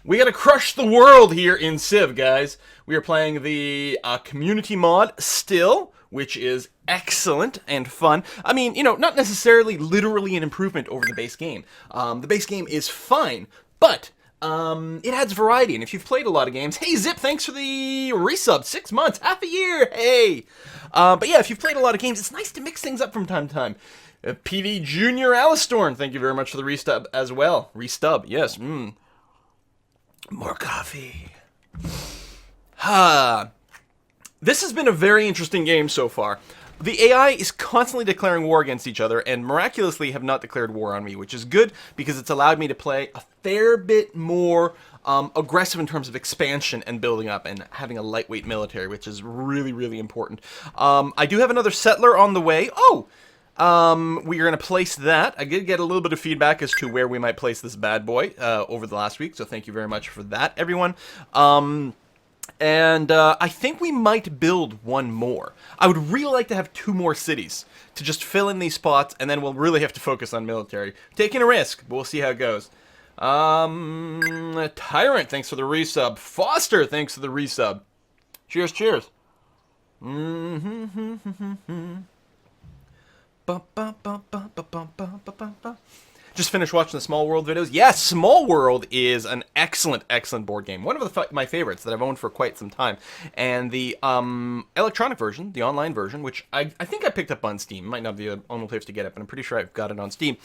We gotta crush the world here in Civ, guys. We are playing the community mod still, which is excellent and fun. I mean, you know, not necessarily literally an improvement over the base game. The base game is fine, but it adds variety. And if you've played a lot of games, hey Zip, thanks for the resub. 6 months, half a year, hey. But yeah, if you've played a lot of games, it's nice to mix things up from time to time. PD Junior Alistorn, thank you very much for the restub as well. Restub, yes. More coffee. This has been a very interesting game so far. The AI is constantly declaring war against each other, and miraculously have not declared war on me, which is good because it's allowed me to play a fair bit more aggressive in terms of expansion and building up and having a lightweight military, which is really, really important. I do have another settler on the way. We are going to place that. I did get a little bit of feedback as to where we might place this bad boy over the last week, so thank you very much for that, everyone. I think we might build one more. I would really like to have 2 more cities to just fill in these spots, and then we'll really have to focus on military. Taking a risk, but we'll see how it goes. Tyrant, thanks for the resub. Foster, thanks for the resub. Cheers, cheers. Just finished watching the Small World videos. Yes, Small World is an excellent, excellent board game. One of my favorites that I've owned for quite some time. And the electronic version, the online version, which I think I picked up on Steam. Might not be the only place to get it, but I'm pretty sure I've got it on Steam.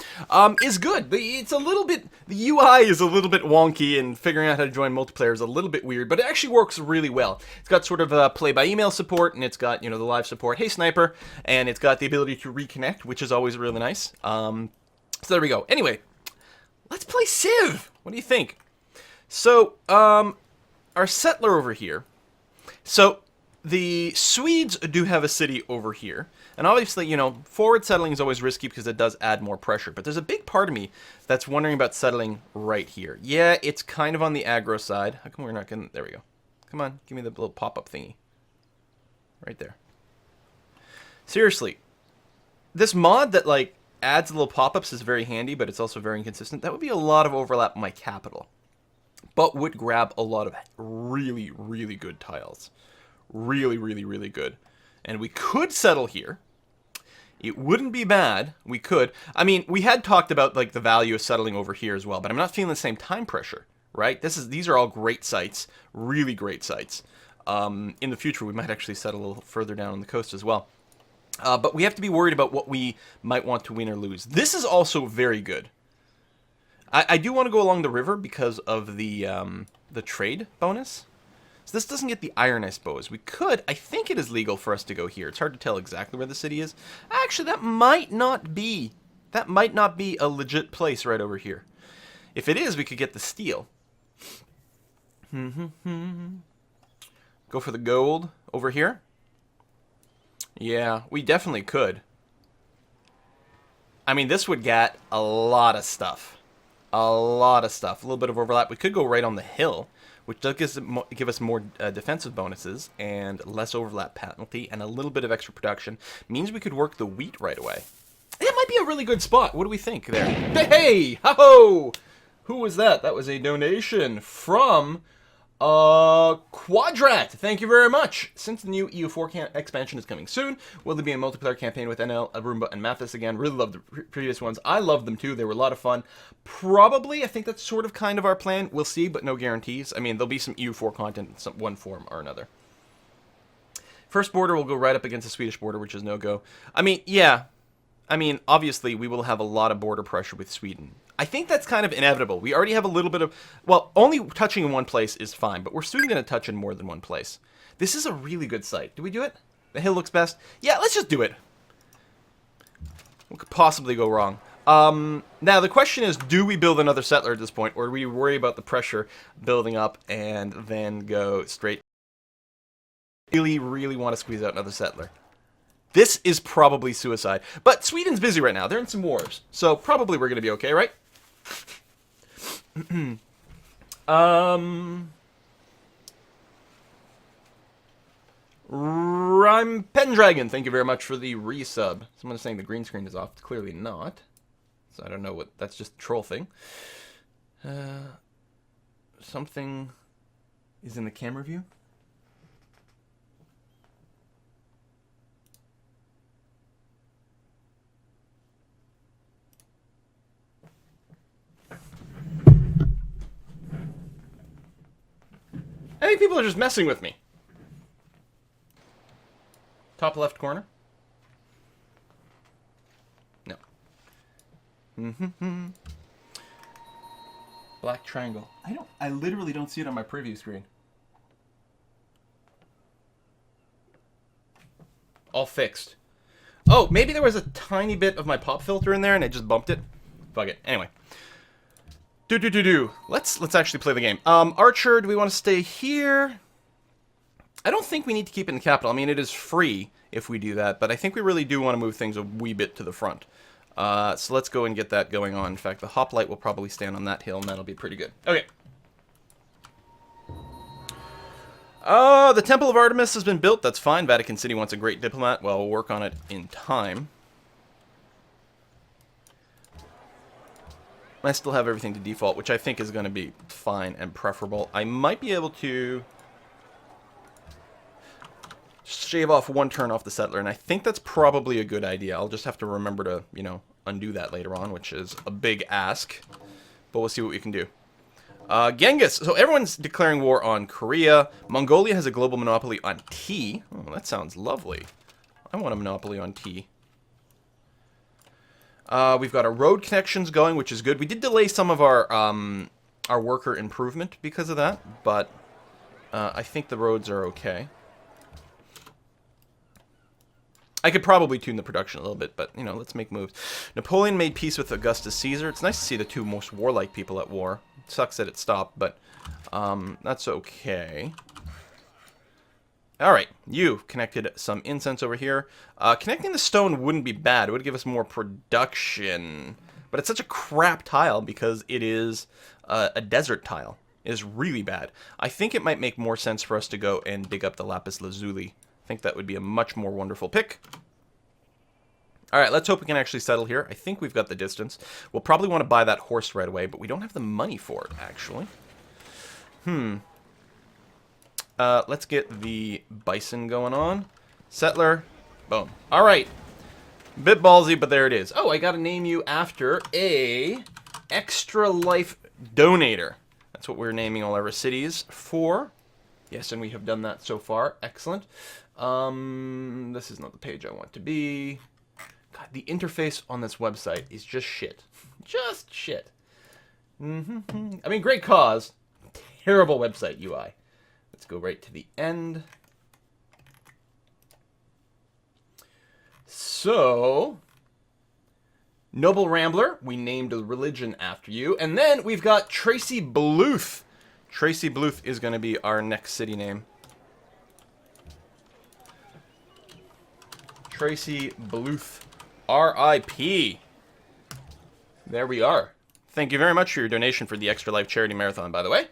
Is good. It's a little bit, the UI is a little bit wonky, and figuring out how to join multiplayer is a little bit weird, but it actually works really well. It's got sort of play by email support, and it's got, you know, the live support, hey sniper, and it's got the ability to reconnect, which is always really nice. So there we go. Anyway, let's play Civ. What do you think? So, our settler over here. So, the Swedes do have a city over here. And obviously, you know, forward settling is always risky because it does add more pressure. But there's a big part of me that's wondering about settling right here. Yeah, it's kind of on the aggro side. How come we're not getting... There we go. Come on, give me the little pop-up thingy. Right there. Seriously. This mod that, like, adds little pop-ups is very handy, but it's also very inconsistent. That would be a lot of overlap in my capital, but would grab a lot of really, really good tiles. Really, really, really good. And we could settle here. It wouldn't be bad. We could. I mean, we had talked about like the value of settling over here as well, but I'm not feeling the same time pressure, right? These are all great sites, really great sites. In the future, we might actually settle a little further down on the coast as well. But we have to be worried about what we might want to win or lose. This is also very good. I do want to go along the river because of the trade bonus. So this doesn't get the iron, I suppose. We could. I think it is legal for us to go here. It's hard to tell exactly where the city is. Actually, that might not be. That might not be a legit place right over here. If it is, we could get the steel. Go for the gold over here. Yeah, we definitely could. I mean, this would get a lot of stuff. A lot of stuff. A little bit of overlap. We could go right on the hill, which does give us more defensive bonuses and less overlap penalty and a little bit of extra production. Means we could work the wheat right away. It might be a really good spot. What do we think there? Hey! Ho-ho! Who was that? That was a donation from... Quadrat, thank you very much. Since the new EU4 expansion is coming soon, will there be a multiplayer campaign with NL, Arumba, and Mathis again? Really loved the previous ones. I loved them too. They were a lot of fun. Probably, I think that's sort of kind of our plan. We'll see, but no guarantees. I mean, there'll be some EU4 content in some one form or another. First border will go right up against the Swedish border, which is no-go. I mean, yeah. I mean, obviously, we will have a lot of border pressure with Sweden. I think that's kind of inevitable. We already have a little bit of... Well, only touching in one place is fine, but we're soon going to touch in more than one place. This is a really good site. Do we do it? The hill looks best? Yeah, let's just do it. What could possibly go wrong? Now, the question is, do we build another settler at this point, or do we worry about the pressure building up and then go straight? Really, really want to squeeze out another settler. This is probably suicide. But Sweden's busy right now. They're in some wars. So probably we're going to be okay, right? Rhyme Pendragon, thank you very much for the resub. Someone is saying the green screen is off. It's clearly not. So I don't know what... That's just a troll thing. something is in the camera view. I think people are just messing with me. Top left corner. No. Black triangle. I literally don't see it on my preview screen. All fixed. Oh, maybe there was a tiny bit of my pop filter in there and I just bumped it. Fuck it. Anyway. Let's actually play the game. Archer, do we want to stay here? I don't think we need to keep it in the capital. I mean, it is free if we do that, but I think we really do want to move things a wee bit to the front. So let's go and get that going on. In fact, the hoplite will probably stand on that hill, and that'll be pretty good. Okay. The Temple of Artemis has been built. That's fine. Vatican City wants a great diplomat. Well, we'll work on it in time. I still have everything to default, which I think is going to be fine and preferable. I might be able to shave off one turn off the settler, and I think that's probably a good idea. I'll just have to remember to, you know, undo that later on, which is a big ask. But we'll see what we can do. Genghis. So everyone's declaring war on Korea. Mongolia has a global monopoly on tea. Oh, that sounds lovely. I want a monopoly on tea. We've got our road connections going, which is good. We did delay some of our worker improvement because of that, but I think the roads are okay. I could probably tune the production a little bit, but, you know, let's make moves. Napoleon made peace with Augustus Caesar. It's nice to see the two most warlike people at war. It sucks that it stopped, but that's okay. Alright, you connected some incense over here. Connecting the stone wouldn't be bad. It would give us more production. But it's such a crap tile because it is a desert tile. It is really bad. I think it might make more sense for us to go and dig up the lapis lazuli. I think that would be a much more wonderful pick. Alright, let's hope we can actually settle here. I think we've got the distance. We'll probably want to buy that horse right away, but we don't have the money for it, actually. Let's get the bison going on. Settler. Boom. Alright. Bit ballsy, but there it is. Oh, I gotta name you after a extra life donator. That's what we're naming all our cities for. Yes, and we have done that so far. Excellent. This is not the page I want to be. God, the interface on this website is just shit. Just shit. I mean, great cause. Terrible website UI. Let's go right to the end. So, Noble Rambler, we named a religion after you. And then we've got Tracy Bluth. Tracy Bluth is going to be our next city name. Tracy Bluth. R.I.P. There we are. Thank you very much for your donation for the Extra Life Charity Marathon, by the way.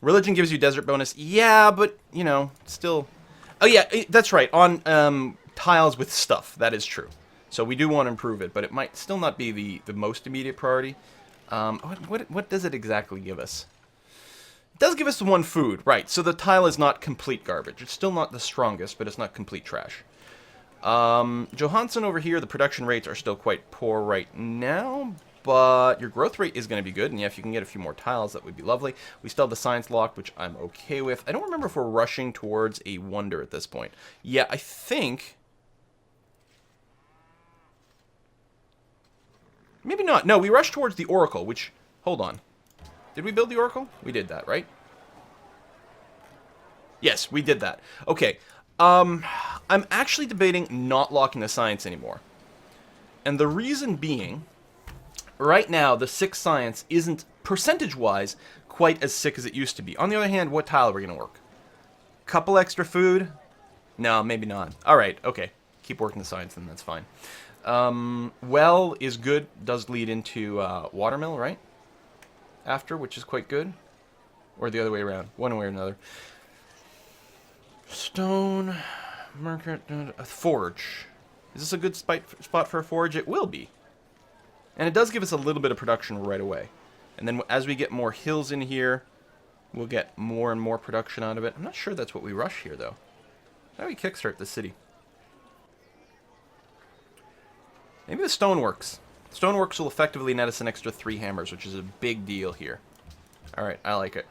Religion gives you desert bonus. Yeah, but, you know, still... Oh, yeah, that's right. On tiles with stuff. That is true. So we do want to improve it, but it might still not be the most immediate priority. What does it exactly give us? It does give us one food, right. So the tile is not complete garbage. It's still not the strongest, but it's not complete trash. Johansson over here, the production rates are still quite poor right now, but your growth rate is going to be good, and yeah, if you can get a few more tiles, that would be lovely. We still have the science locked, which I'm okay with. I don't remember if we're rushing towards a wonder at this point. Yeah, I think... Maybe not. No, we rushed towards the Oracle, which... Hold on. Did we build the Oracle? We did that, right? Yes, we did that. Okay. I'm actually debating not locking the science anymore. And the reason being, right now, the 6 science isn't, percentage-wise, quite as sick as it used to be. On the other hand, what tile are we going to work? Couple extra food? No, maybe not. Alright, okay. Keep working the science, then that's fine. Well is good. Does lead into watermill, right? After, which is quite good. Or the other way around. One way or another. Stone, market, a forge. Is this a good spot for a forge? It will be. And it does give us a little bit of production right away. And then as we get more hills in here, we'll get more and more production out of it. I'm not sure that's what we rush here, though. How do we kickstart the city? Maybe the stoneworks. Stoneworks will effectively net us an extra 3 hammers, which is a big deal here. Alright, I like it.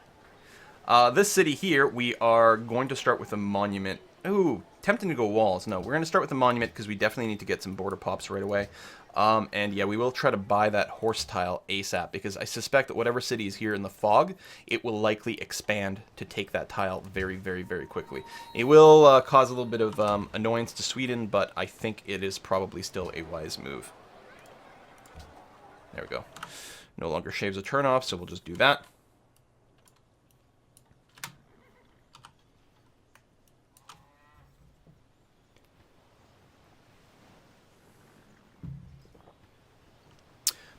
This city here, we are going to start with a monument. Ooh, tempting to go walls. No, we're going to start with a monument because we definitely need to get some border pops right away. And yeah, we will try to buy that horse tile ASAP because I suspect that whatever city is here in the fog, it will likely expand to take that tile very, very, very quickly. It will cause a little bit of annoyance to Sweden, but I think it is probably still a wise move. There we go. No longer shaves a turnoff, so we'll just do that.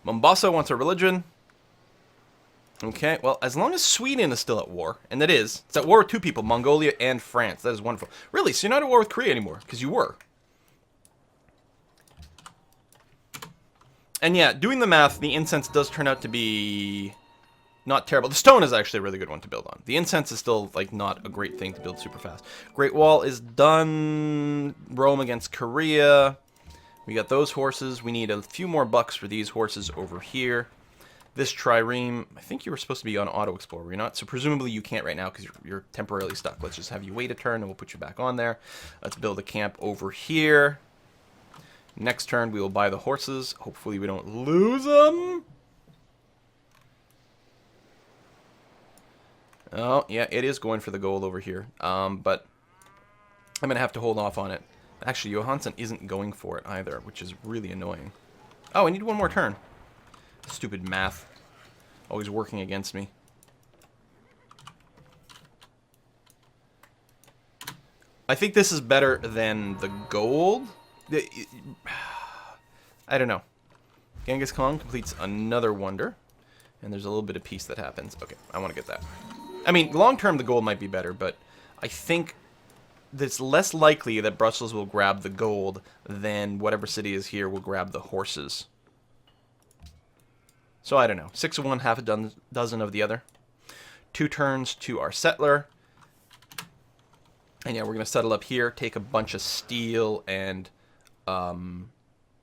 Mombasa wants a religion. Okay, well, as long as Sweden is still at war, and it is, it's at war with 2 people, Mongolia and France. That is wonderful. Really, so you're not at war with Korea anymore, because you were. And yeah, doing the math, the incense does turn out to be not terrible. The stone is actually a really good one to build on. The incense is still, like, not a great thing to build super fast. Great Wall is done. Rome against Korea. We got those horses. We need a few more bucks for these horses over here. This trireme, I think you were supposed to be on auto explore, were you not? So presumably you can't right now because you're temporarily stuck. Let's just have you wait a turn and we'll put you back on there. Let's build a camp over here. Next turn we will buy the horses. Hopefully we don't lose them. Oh, yeah, it is going for the gold over here. But I'm going to have to hold off on it. Actually, Johansson isn't going for it either, which is really annoying. Oh, I need one more turn. Stupid math. Always working against me. I think this is better than the gold. I don't know. Genghis Khan completes another wonder. And there's a little bit of peace that happens. Okay, I want to get that. I mean, long term the gold might be better, but I think it's less likely that Brussels will grab the gold than whatever city is here will grab the horses. So I don't know. 6 of one, half a dozen of the other. 2 turns to our settler. And yeah, we're going to settle up here, take a bunch of steel and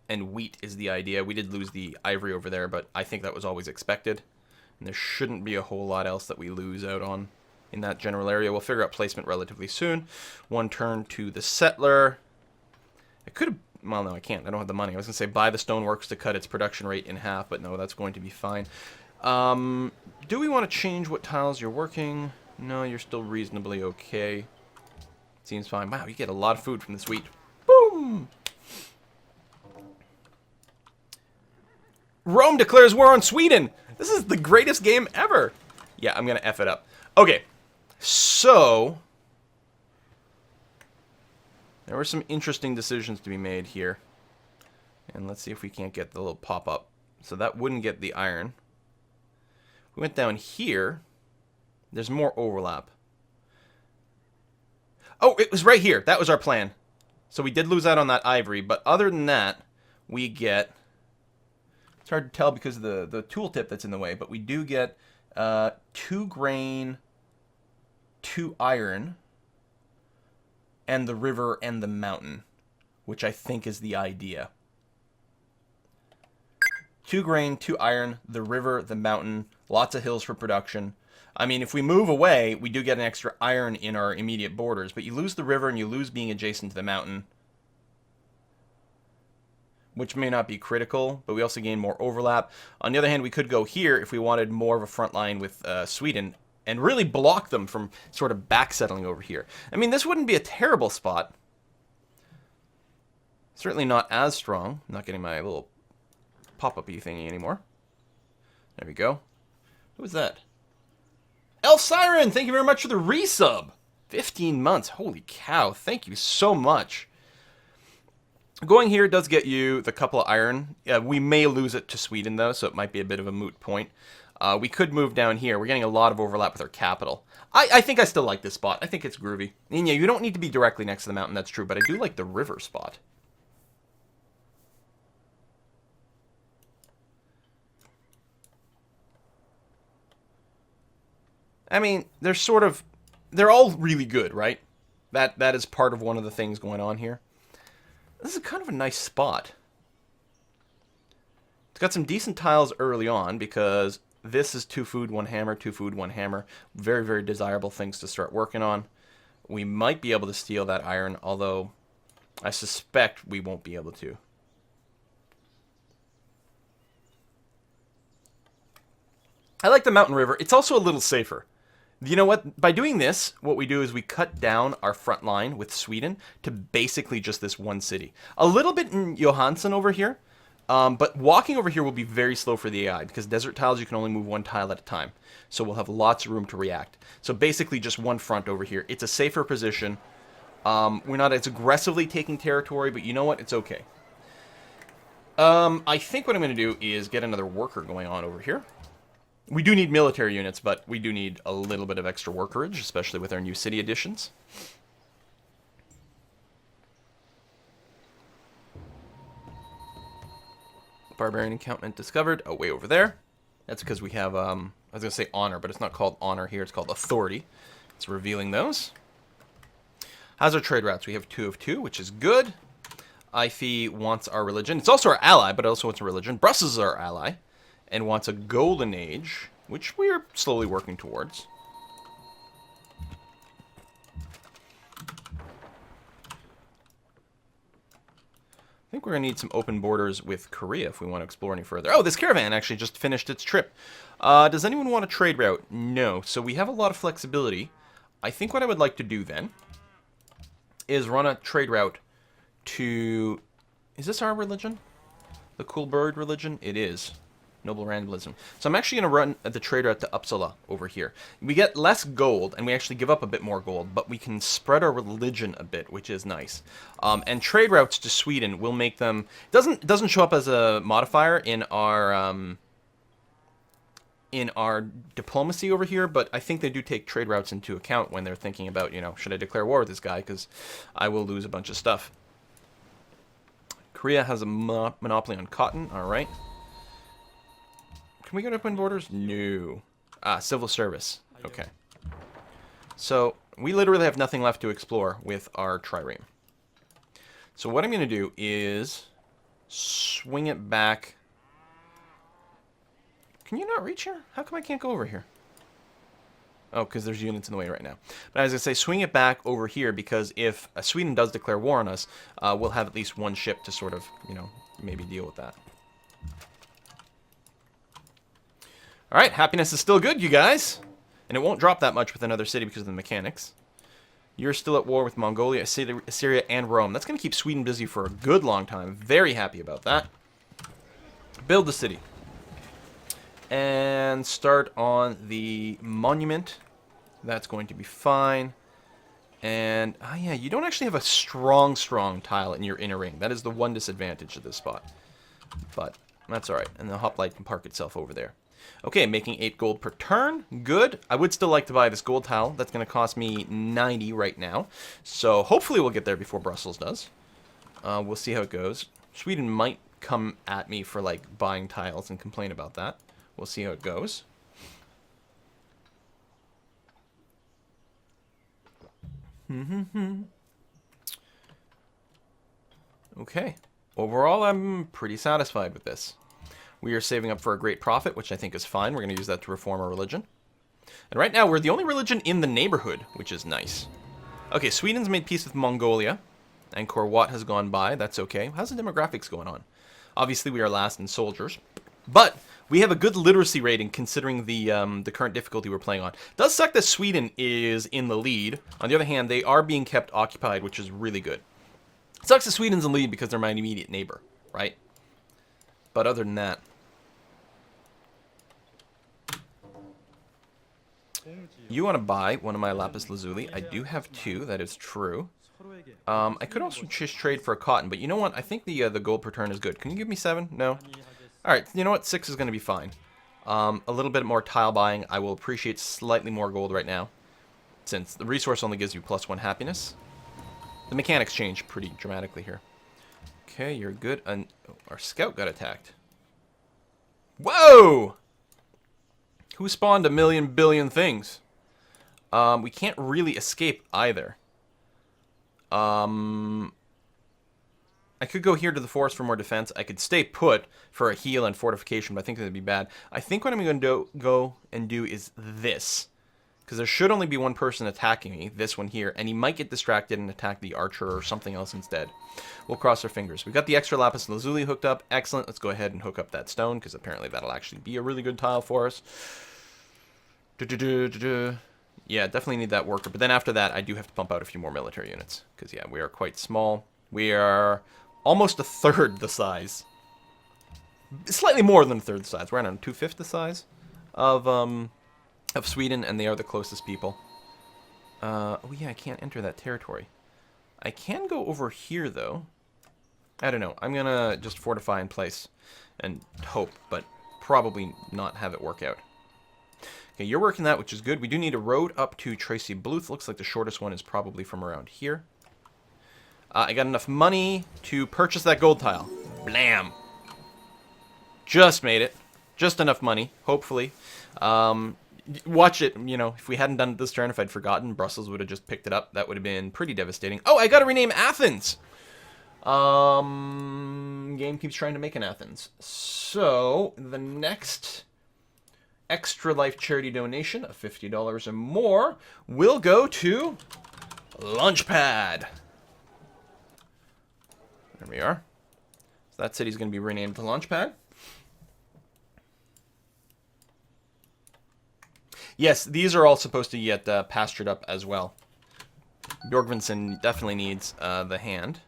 wheat is the idea. We did lose the ivory over there, but I think that was always expected. And there shouldn't be a whole lot else that we lose out on in that general area. We'll figure out placement relatively soon. 1 turn to the settler. I could have... Well, no, I can't. I don't have the money. I was going to say buy the stoneworks to cut its production rate in half, but no, that's going to be fine. Do we want to change what tiles you're working? No, you're still reasonably okay. Seems fine. Wow, you get a lot of food from this wheat. Boom! Rome declares war on Sweden! This is the greatest game ever! Yeah, I'm going to F it up. Okay. So, there were some interesting decisions to be made here. And let's see if we can't get the little pop-up. So that wouldn't get the iron. We went down here. There's more overlap. Oh, it was right here. That was our plan. So we did lose out on that ivory. But other than that, we get... It's hard to tell because of the tooltip that's in the way. But we do get 2 grain... 2 iron, and the river and the mountain, which I think is the idea. 2 grain, 2 iron, the river, the mountain, lots of hills for production. I mean, if we move away, we do get an extra iron in our immediate borders, but you lose the river and you lose being adjacent to the mountain, which may not be critical, but we also gain more overlap. On the other hand, we could go here if we wanted more of a front line with Sweden, and really block them from sort of back settling over here. I mean, this wouldn't be a terrible spot. Certainly not as strong. I'm not getting my little pop-up-y thingy anymore. There we go. Who was that? Elf Siren, thank you very much for the resub. 15 months. Holy cow. Thank you so much. Going here does get you the couple of iron. We may lose it to Sweden, though, so it might be a bit of a moot point. We could move down here. We're getting a lot of overlap with our capital. I think I still like this spot. I think it's groovy. And yeah, you don't need to be directly next to the mountain, that's true, but I do like the river spot. I mean, they're all really good, right? That is part of one of the things going on here. This is kind of a nice spot. It's got some decent tiles early on because this is 2 food, 1 hammer, 2 food, 1 hammer. Very, very desirable things to start working on. We might be able to steal that iron, although I suspect we won't be able to. I like the mountain river. It's also a little safer. You know what? By doing this, what we do is we cut down our front line with Sweden to basically just this one city. A little bit in Johansson over here, but walking over here will be very slow for the AI because desert tiles, you can only move 1 tile at a time. So we'll have lots of room to react. So basically just one front over here. It's a safer position. We're not as aggressively taking territory, but you know what? It's okay. I think what I'm going to do is get another worker going on over here. We do need military units, but we do need a little bit of extra workerage, especially with our new city additions. Barbarian encampment discovered. Oh, way over there. That's because we have, I was going to say honor, but it's not called honor here. It's called authority. It's revealing those. How's our trade routes? We have 2 of 2, which is good. Ife wants our religion. It's also our ally, but it also wants a religion. Brussels is our ally and wants a golden age, which we are slowly working towards. I think we're going to need some open borders with Korea if we want to explore any further. Oh, this caravan actually just finished its trip. Does anyone want a trade route? No. So we have a lot of flexibility. I think what I would like to do then is run a trade route to... Is this our religion? The cool bird religion? It is. Noble Randalism. So I'm actually going to run the trade route to Uppsala over here. We get less gold, and we actually give up a bit more gold, but we can spread our religion a bit, which is nice. And trade routes to Sweden will make them... It doesn't show up as a modifier in our diplomacy over here, but I think they do take trade routes into account when they're thinking about, you know, should I declare war with this guy, because I will lose a bunch of stuff. Korea has a monopoly on cotton, alright. Can we go to open borders? No. Civil service. Okay. So, we literally have nothing left to explore with our trireme. So what I'm going to do is swing it back. Can you not reach here? How come I can't go over here? Oh, because there's units in the way right now. But as I say, swing it back over here because if Sweden does declare war on us, we'll have at least 1 ship to sort of, you know, maybe deal with that. Alright, happiness is still good, you guys. And it won't drop that much with another city because of the mechanics. You're still at war with Mongolia, Assyria, and Rome. That's going to keep Sweden busy for a good long time. Very happy about that. Build the city. And start on the monument. That's going to be fine. And, oh yeah, you don't actually have a strong tile in your inner ring. That is the one disadvantage of this spot. But that's alright. And the hoplite can park itself over there. Okay, making 8 gold per turn. Good. I would still like to buy this gold tile. That's going to cost me 90 right now. So hopefully we'll get there before Brussels does. We'll see how it goes. Sweden might come at me for, like, buying tiles and complain about that. We'll see how it goes. Okay. Overall, I'm pretty satisfied with this. We are saving up for a great profit, which I think is fine. We're going to use that to reform our religion. And right now, we're the only religion in the neighborhood, which is nice. Okay, Sweden's made peace with Mongolia. Angkor Wat has gone by. That's okay. How's the demographics going on? Obviously, we are last in soldiers. But we have a good literacy rating considering the current difficulty we're playing on. It does suck that Sweden is in the lead. On the other hand, they are being kept occupied, which is really good. It sucks that Sweden's in the lead because they're my immediate neighbor, right? But other than that... You want to buy one of my lapis lazuli. I do have 2, that is true. I could also just trade for a cotton, but you know what? I think the gold per turn is good. Can you give me 7? No? Alright, you know what? 6 is going to be fine. A little bit more tile buying. I will appreciate slightly more gold right now, since the resource only gives you +1 happiness. The mechanics change pretty dramatically here. Okay, you're good. And our scout got attacked. Whoa! Who spawned a million billion things? We can't really escape either. I could go here to the forest for more defense. I could stay put for a heal and fortification, but I think that'd be bad. I think what I'm going to go and do is this. Because there should only be one person attacking me, this one here, and he might get distracted and attack the archer or something else instead. We'll cross our fingers. We've got the extra lapis lazuli hooked up. Excellent. Let's go ahead and hook up that stone, because apparently that'll actually be a really good tile for us. Yeah, definitely need that worker. But then after that, I do have to pump out a few more military units. Because, yeah, we are quite small. We are almost a third the size. Slightly more than a third the size. We're around 2/5 the size of Sweden, and they are the closest people. Oh, yeah, I can't enter that territory. I can go over here, though. I don't know. I'm going to just fortify in place and hope, but probably not have it work out. Okay, you're working that, which is good. We do need a road up to Tracy Bluth. Looks like the shortest one is probably from around here. I got enough money to purchase that gold tile. Blam! Just made it. Just enough money, hopefully. Watch it, you know, if we hadn't done it this turn, if I'd forgotten, Brussels would have just picked it up. That would have been pretty devastating. Oh, I gotta rename Athens! Game keeps trying to make an Athens. So, the next Extra Life charity donation of $50 or more will go to Launchpad. There we are. So that city's going to be renamed to Launchpad. Yes, these are all supposed to get pastured up as well. Bjorgvinsson definitely needs the hand.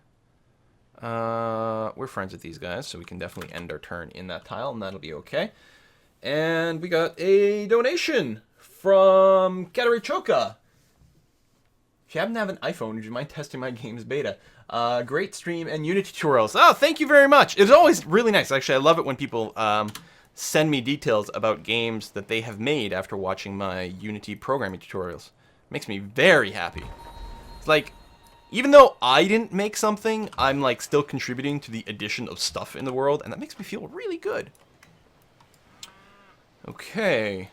We're friends with these guys, so we can definitely end our turn in that tile, and that'll be okay. And we got a donation from Katarichoka. If you happen to have an iPhone, would you mind testing my game's beta? Great stream and Unity tutorials. Oh, thank you very much. It's always really nice. Actually, I love it when people send me details about games that they have made after watching my Unity programming tutorials. It makes me very happy. It's like, even though I didn't make something, I'm like still contributing to the addition of stuff in the world, and that makes me feel really good. Okay.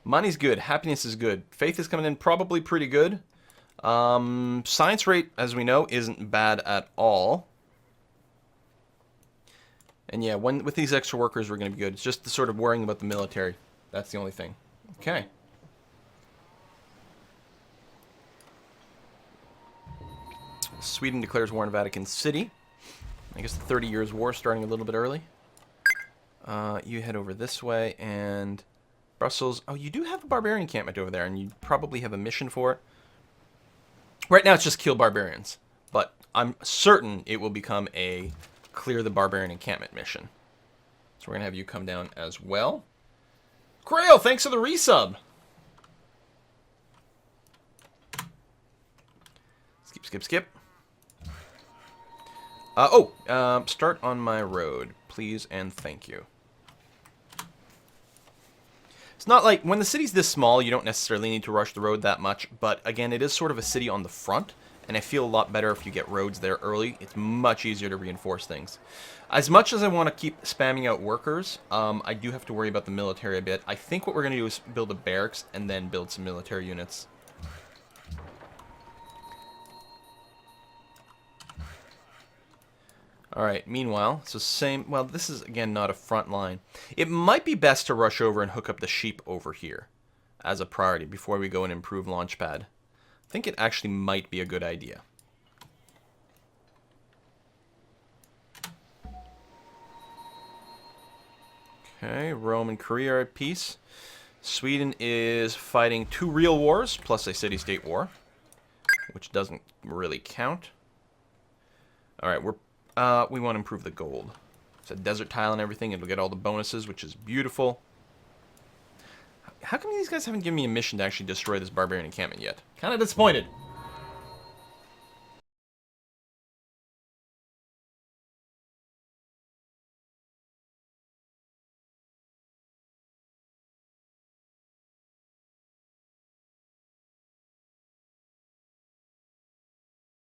Money's good. Happiness is good. Faith is coming in probably pretty good. Science rate, as we know, isn't bad at all. And yeah, with these extra workers, we're going to be good. It's just the sort of worrying about the military. That's the only thing. Okay. Sweden declares war on Vatican City. I guess the 30 Years' War starting a little bit early. You head over this way, and Brussels. Oh, you do have a barbarian encampment over there, and you probably have a mission for it. Right now, it's just kill barbarians, but I'm certain it will become a clear the barbarian encampment mission. So we're going to have you come down as well. Grail, thanks for the resub. Skip. Start on my road, please and thank you. It's not like, when the city's this small, you don't necessarily need to rush the road that much, but again, it is sort of a city on the front, and I feel a lot better if you get roads there early. It's much easier to reinforce things. As much as I want to keep spamming out workers, I do have to worry about the military a bit. I think what we're going to do is build a barracks and then build some military units. Alright, meanwhile, well, this is, again, not a front line. It might be best to rush over and hook up the sheep over here as a priority before we go and improve Launchpad. I think it actually might be a good idea. Okay, Rome and Korea are at peace. Sweden is fighting 2 real wars, plus a city-state war, which doesn't really count. Alright, we want to improve the gold. It's a desert tile and everything. It'll get all the bonuses, which is beautiful. How come these guys haven't given me a mission to actually destroy this barbarian encampment yet? Kind of disappointed.